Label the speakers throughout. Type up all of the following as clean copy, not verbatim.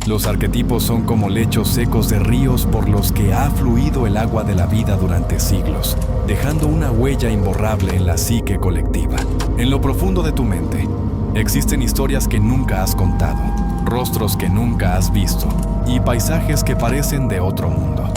Speaker 1: Los arquetipos son como lechos secos de ríos por los que ha fluido el agua de la vida durante siglos, dejando una huella imborrable en la psique colectiva. En lo profundo de tu mente, existen historias que nunca has contado, rostros que nunca has visto y paisajes que parecen de otro mundo.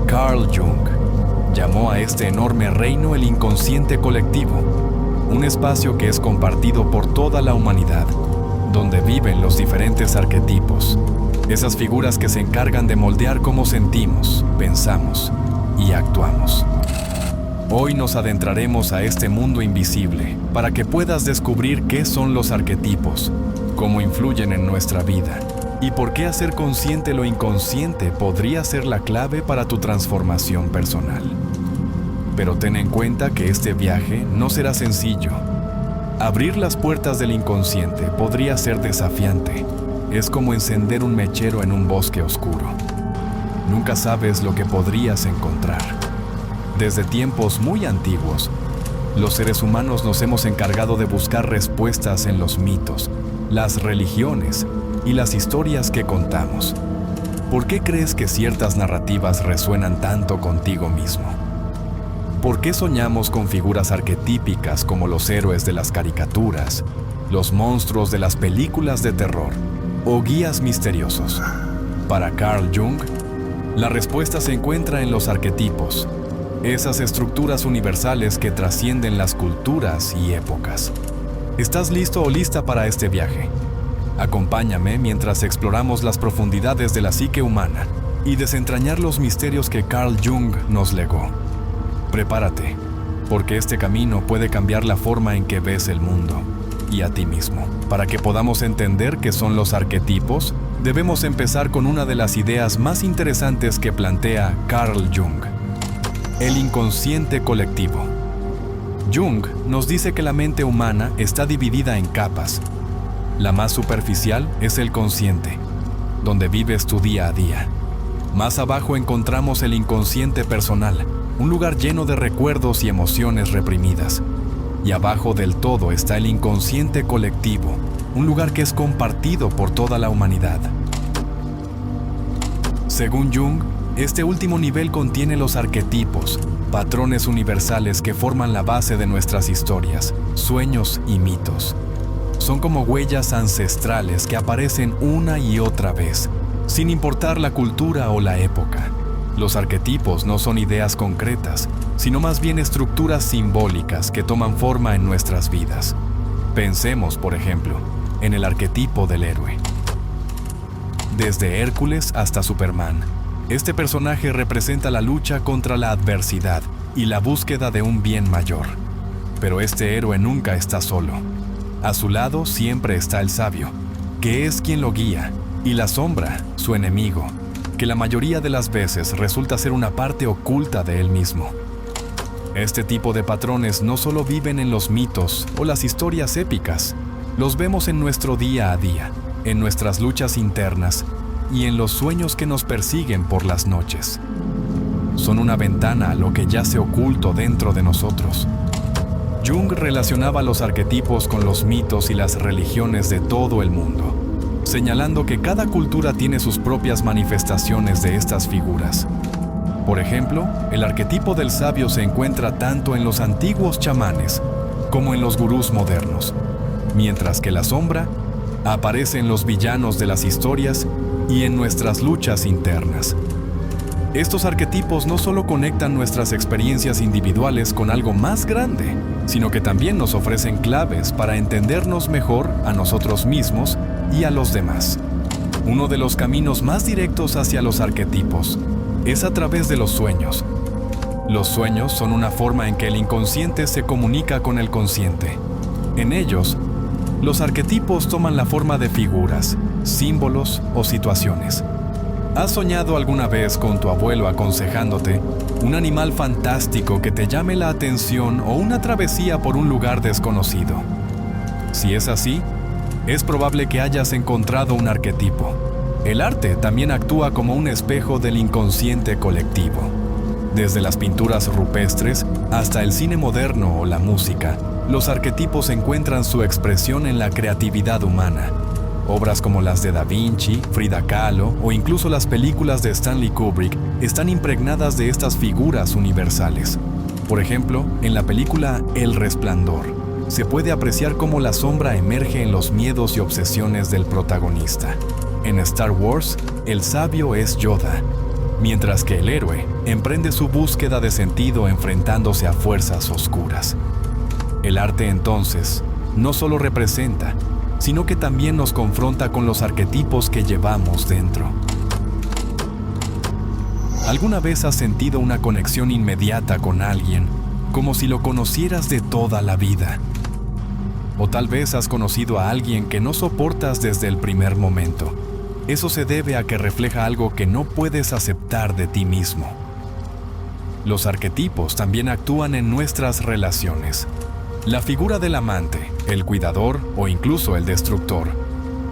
Speaker 1: Carl Jung llamó a este enorme reino el inconsciente colectivo, un espacio que es compartido por toda la humanidad, donde viven los diferentes arquetipos, esas figuras que se encargan de moldear cómo sentimos, pensamos y actuamos. Hoy nos adentraremos a este mundo invisible para que puedas descubrir qué son los arquetipos, cómo influyen en nuestra vida y por qué hacer consciente lo inconsciente podría ser la clave para tu transformación personal. Pero ten en cuenta que este viaje no será sencillo. Abrir las puertas del inconsciente podría ser desafiante. Es como encender un mechero en un bosque oscuro. Nunca sabes lo que podrías encontrar. Desde tiempos muy antiguos, los seres humanos nos hemos encargado de buscar respuestas en los mitos, las religiones y las historias que contamos. ¿Por qué crees que ciertas narrativas resuenan tanto contigo mismo? ¿Por qué soñamos con figuras arquetípicas como los héroes de las caricaturas, los monstruos de las películas de terror o guías misteriosos? Para Carl Jung, la respuesta se encuentra en los arquetipos, esas estructuras universales que trascienden las culturas y épocas. ¿Estás listo o lista para este viaje? Acompáñame mientras exploramos las profundidades de la psique humana y desentrañar los misterios que Carl Jung nos legó. Prepárate, porque este camino puede cambiar la forma en que ves el mundo y a ti mismo. Para que podamos entender qué son los arquetipos, debemos empezar con una de las ideas más interesantes que plantea Carl Jung: el inconsciente colectivo. Jung nos dice que la mente humana está dividida en capas. La más superficial es el consciente, donde vives tu día a día. Más abajo encontramos el inconsciente personal, un lugar lleno de recuerdos y emociones reprimidas. Y abajo del todo está el inconsciente colectivo, un lugar que es compartido por toda la humanidad. Según Jung, este último nivel contiene los arquetipos, patrones universales que forman la base de nuestras historias, sueños y mitos. Son como huellas ancestrales que aparecen una y otra vez, sin importar la cultura o la época. Los arquetipos no son ideas concretas, sino más bien estructuras simbólicas que toman forma en nuestras vidas. Pensemos, por ejemplo, en el arquetipo del héroe. Desde Hércules hasta Superman, este personaje representa la lucha contra la adversidad y la búsqueda de un bien mayor. Pero este héroe nunca está solo. A su lado siempre está el sabio, que es quien lo guía, y la sombra, su enemigo, que la mayoría de las veces resulta ser una parte oculta de él mismo. Este tipo de patrones no solo viven en los mitos o las historias épicas, los vemos en nuestro día a día, en nuestras luchas internas y en los sueños que nos persiguen por las noches. Son una ventana a lo que yace oculto dentro de nosotros. Jung relacionaba los arquetipos con los mitos y las religiones de todo el mundo, señalando que cada cultura tiene sus propias manifestaciones de estas figuras. Por ejemplo, el arquetipo del sabio se encuentra tanto en los antiguos chamanes como en los gurús modernos, mientras que la sombra aparece en los villanos de las historias y en nuestras luchas internas. Estos arquetipos no solo conectan nuestras experiencias individuales con algo más grande, sino que también nos ofrecen claves para entendernos mejor a nosotros mismos y a los demás. Uno de los caminos más directos hacia los arquetipos es a través de los sueños. Los sueños son una forma en que el inconsciente se comunica con el consciente. En ellos, los arquetipos toman la forma de figuras, símbolos o situaciones. ¿Has soñado alguna vez con tu abuelo aconsejándote un animal fantástico que te llame la atención o una travesía por un lugar desconocido? Si es así, es probable que hayas encontrado un arquetipo. El arte también actúa como un espejo del inconsciente colectivo. Desde las pinturas rupestres hasta el cine moderno o la música, los arquetipos encuentran su expresión en la creatividad humana. Obras como las de Da Vinci, Frida Kahlo o incluso las películas de Stanley Kubrick están impregnadas de estas figuras universales. Por ejemplo, en la película El Resplandor, se puede apreciar cómo la sombra emerge en los miedos y obsesiones del protagonista. En Star Wars, el sabio es Yoda, mientras que el héroe emprende su búsqueda de sentido enfrentándose a fuerzas oscuras. El arte, entonces, no solo representa, sino que también nos confronta con los arquetipos que llevamos dentro. ¿Alguna vez has sentido una conexión inmediata con alguien, como si lo conocieras de toda la vida? O tal vez has conocido a alguien que no soportas desde el primer momento. Eso se debe a que refleja algo que no puedes aceptar de ti mismo. Los arquetipos también actúan en nuestras relaciones. La figura del amante, el cuidador o incluso el destructor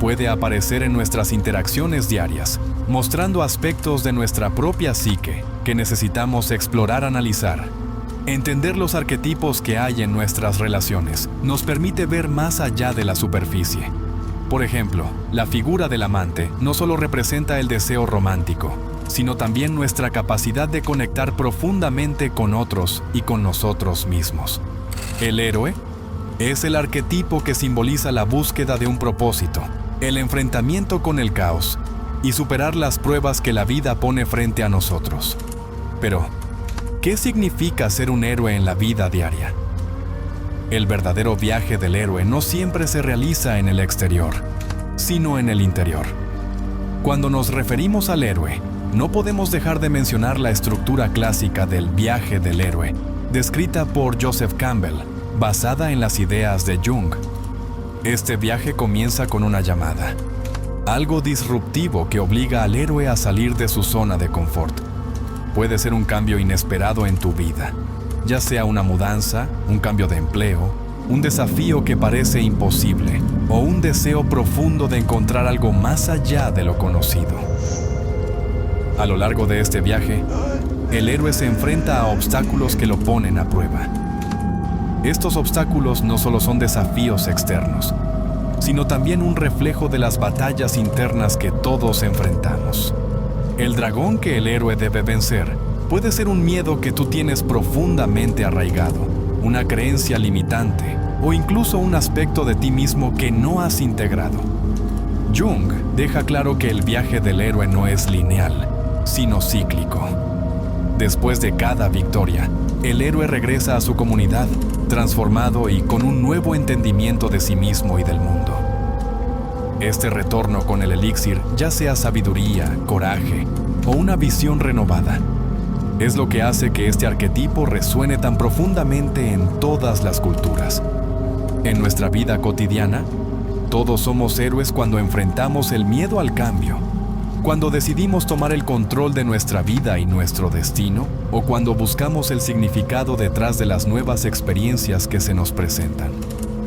Speaker 1: puede aparecer en nuestras interacciones diarias, mostrando aspectos de nuestra propia psique que necesitamos explorar, analizar. Entender los arquetipos que hay en nuestras relaciones nos permite ver más allá de la superficie. Por ejemplo, la figura del amante no solo representa el deseo romántico, sino también nuestra capacidad de conectar profundamente con otros y con nosotros mismos. El héroe es el arquetipo que simboliza la búsqueda de un propósito, el enfrentamiento con el caos y superar las pruebas que la vida pone frente a nosotros. Pero, ¿qué significa ser un héroe en la vida diaria? El verdadero viaje del héroe no siempre se realiza en el exterior, sino en el interior. Cuando nos referimos al héroe, no podemos dejar de mencionar la estructura clásica del viaje del héroe, descrita por Joseph Campbell, basada en las ideas de Jung. Este viaje comienza con una llamada, algo disruptivo que obliga al héroe a salir de su zona de confort. Puede ser un cambio inesperado en tu vida, ya sea una mudanza, un cambio de empleo, un desafío que parece imposible o un deseo profundo de encontrar algo más allá de lo conocido. A lo largo de este viaje, el héroe se enfrenta a obstáculos que lo ponen a prueba. Estos obstáculos no solo son desafíos externos, sino también un reflejo de las batallas internas que todos enfrentamos. El dragón que el héroe debe vencer puede ser un miedo que tú tienes profundamente arraigado, una creencia limitante o incluso un aspecto de ti mismo que no has integrado. Jung deja claro que el viaje del héroe no es lineal, sino cíclico. Después de cada victoria, el héroe regresa a su comunidad, transformado y con un nuevo entendimiento de sí mismo y del mundo. Este retorno con el elixir, ya sea sabiduría, coraje o una visión renovada, es lo que hace que este arquetipo resuene tan profundamente en todas las culturas. En nuestra vida cotidiana, todos somos héroes cuando enfrentamos el miedo al cambio, cuando decidimos tomar el control de nuestra vida y nuestro destino, o cuando buscamos el significado detrás de las nuevas experiencias que se nos presentan.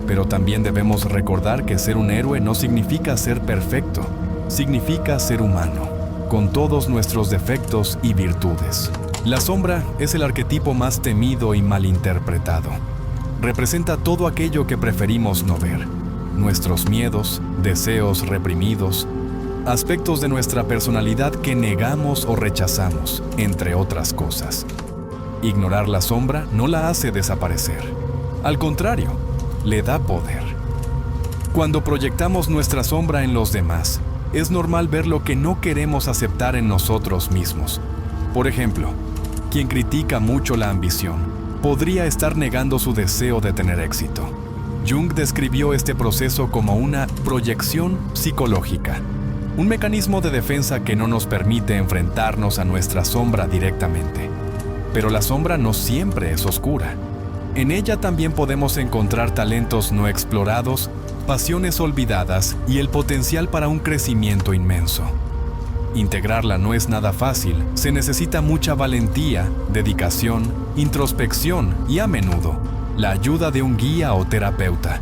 Speaker 1: Pero también debemos recordar que ser un héroe no significa ser perfecto, significa ser humano, con todos nuestros defectos y virtudes. La sombra es el arquetipo más temido y malinterpretado. Representa todo aquello que preferimos no ver: nuestros miedos, deseos reprimidos, aspectos de nuestra personalidad que negamos o rechazamos, entre otras cosas. Ignorar la sombra no la hace desaparecer. Al contrario, le da poder. Cuando proyectamos nuestra sombra en los demás, es normal ver lo que no queremos aceptar en nosotros mismos. Por ejemplo, quien critica mucho la ambición podría estar negando su deseo de tener éxito. Jung describió este proceso como una proyección psicológica, un mecanismo de defensa que no nos permite enfrentarnos a nuestra sombra directamente. Pero la sombra no siempre es oscura. En ella también podemos encontrar talentos no explorados, pasiones olvidadas y el potencial para un crecimiento inmenso. Integrarla no es nada fácil, se necesita mucha valentía, dedicación, introspección y, a menudo, la ayuda de un guía o terapeuta.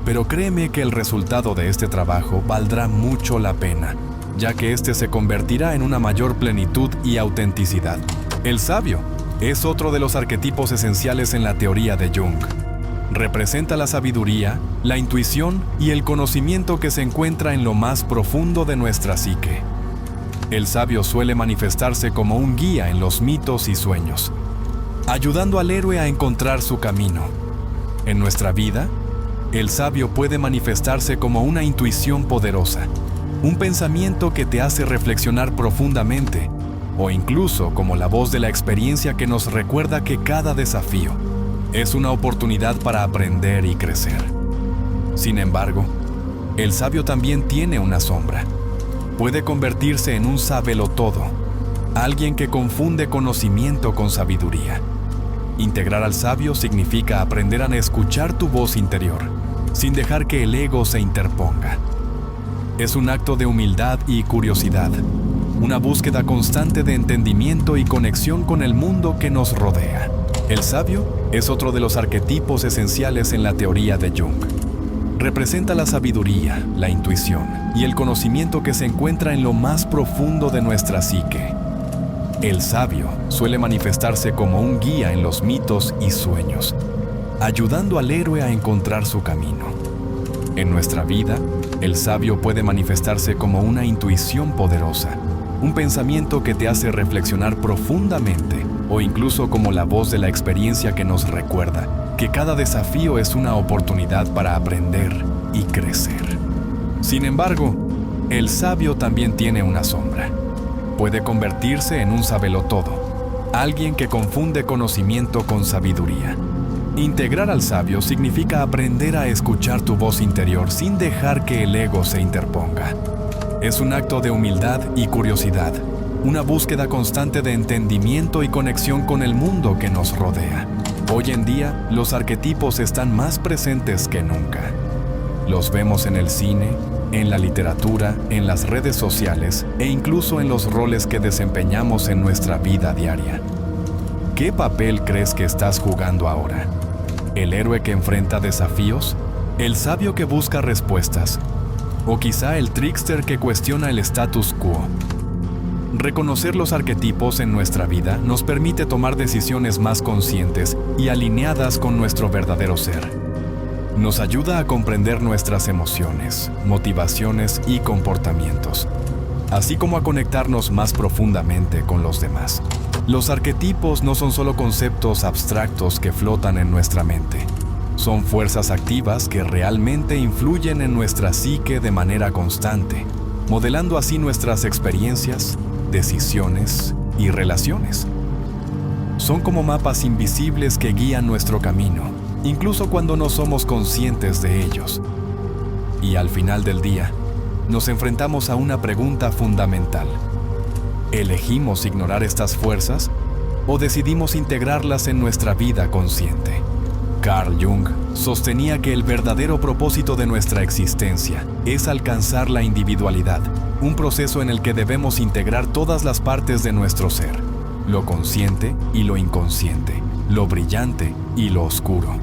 Speaker 1: Pero créeme que el resultado de este trabajo valdrá mucho la pena, ya que este se convertirá en una mayor plenitud y autenticidad. El sabio es otro de los arquetipos esenciales en la teoría de Jung. Representa la sabiduría, la intuición y el conocimiento que se encuentra en lo más profundo de nuestra psique. El sabio suele manifestarse como un guía en los mitos y sueños, ayudando al héroe a encontrar su camino. En nuestra vida, el sabio puede manifestarse como una intuición poderosa, un pensamiento que te hace reflexionar profundamente, o incluso como la voz de la experiencia que nos recuerda que cada desafío es una oportunidad para aprender y crecer. Sin embargo, el sabio también tiene una sombra. Puede convertirse en un sabelotodo, alguien que confunde conocimiento con sabiduría. Integrar al sabio significa aprender a escuchar tu voz interior, sin dejar que el ego se interponga. Es un acto de humildad y curiosidad, una búsqueda constante de entendimiento y conexión con el mundo que nos rodea. El sabio es otro de los arquetipos esenciales en la teoría de Jung. Representa la sabiduría, la intuición y el conocimiento que se encuentra en lo más profundo de nuestra psique. El sabio suele manifestarse como un guía en los mitos y sueños, ayudando al héroe a encontrar su camino. En nuestra vida, el sabio puede manifestarse como una intuición poderosa, un pensamiento que te hace reflexionar profundamente, o incluso como la voz de la experiencia que nos recuerda que cada desafío es una oportunidad para aprender y crecer. Sin embargo, el sabio también tiene una sombra. Puede convertirse en un sabelotodo, alguien que confunde conocimiento con sabiduría. Integrar al sabio significa aprender a escuchar tu voz interior sin dejar que el ego se interponga. Es un acto de humildad y curiosidad, una búsqueda constante de entendimiento y conexión con el mundo que nos rodea. Hoy en día, los arquetipos están más presentes que nunca. Los vemos en el cine, en la literatura, en las redes sociales e incluso en los roles que desempeñamos en nuestra vida diaria. ¿Qué papel crees que estás jugando ahora? ¿El héroe que enfrenta desafíos? ¿El sabio que busca respuestas? ¿O quizá el trickster que cuestiona el status quo? Reconocer los arquetipos en nuestra vida nos permite tomar decisiones más conscientes y alineadas con nuestro verdadero ser. Nos ayuda a comprender nuestras emociones, motivaciones y comportamientos, así como a conectarnos más profundamente con los demás. Los arquetipos no son solo conceptos abstractos que flotan en nuestra mente. Son fuerzas activas que realmente influyen en nuestra psique de manera constante, modelando así nuestras experiencias, decisiones y relaciones. Son como mapas invisibles que guían nuestro camino, incluso cuando no somos conscientes de ellos. Y al final del día, nos enfrentamos a una pregunta fundamental. ¿Elegimos ignorar estas fuerzas o decidimos integrarlas en nuestra vida consciente? Carl Jung sostenía que el verdadero propósito de nuestra existencia es alcanzar la individualidad, un proceso en el que debemos integrar todas las partes de nuestro ser, lo consciente y lo inconsciente, lo brillante y lo oscuro.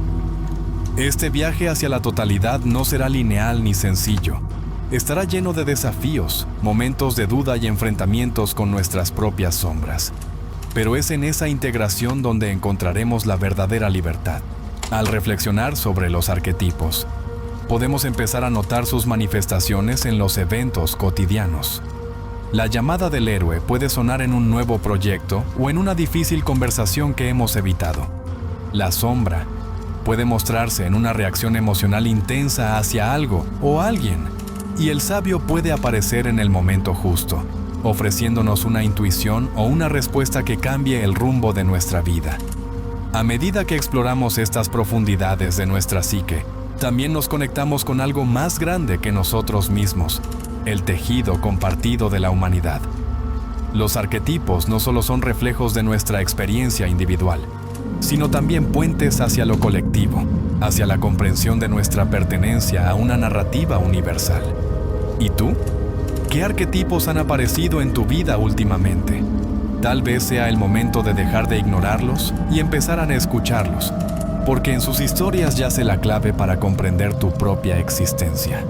Speaker 1: Este viaje hacia la totalidad no será lineal ni sencillo. Estará lleno de desafíos, momentos de duda y enfrentamientos con nuestras propias sombras. Pero es en esa integración donde encontraremos la verdadera libertad. Al reflexionar sobre los arquetipos, podemos empezar a notar sus manifestaciones en los eventos cotidianos. La llamada del héroe puede sonar en un nuevo proyecto o en una difícil conversación que hemos evitado. La sombra puede mostrarse en una reacción emocional intensa hacia algo o alguien, y el sabio puede aparecer en el momento justo, ofreciéndonos una intuición o una respuesta que cambie el rumbo de nuestra vida. A medida que exploramos estas profundidades de nuestra psique, también nos conectamos con algo más grande que nosotros mismos, el tejido compartido de la humanidad. Los arquetipos no solo son reflejos de nuestra experiencia individual, sino también puentes hacia lo colectivo, hacia la comprensión de nuestra pertenencia a una narrativa universal. ¿Y tú? ¿Qué arquetipos han aparecido en tu vida últimamente? Tal vez sea el momento de dejar de ignorarlos y empezar a escucharlos, porque en sus historias yace la clave para comprender tu propia existencia.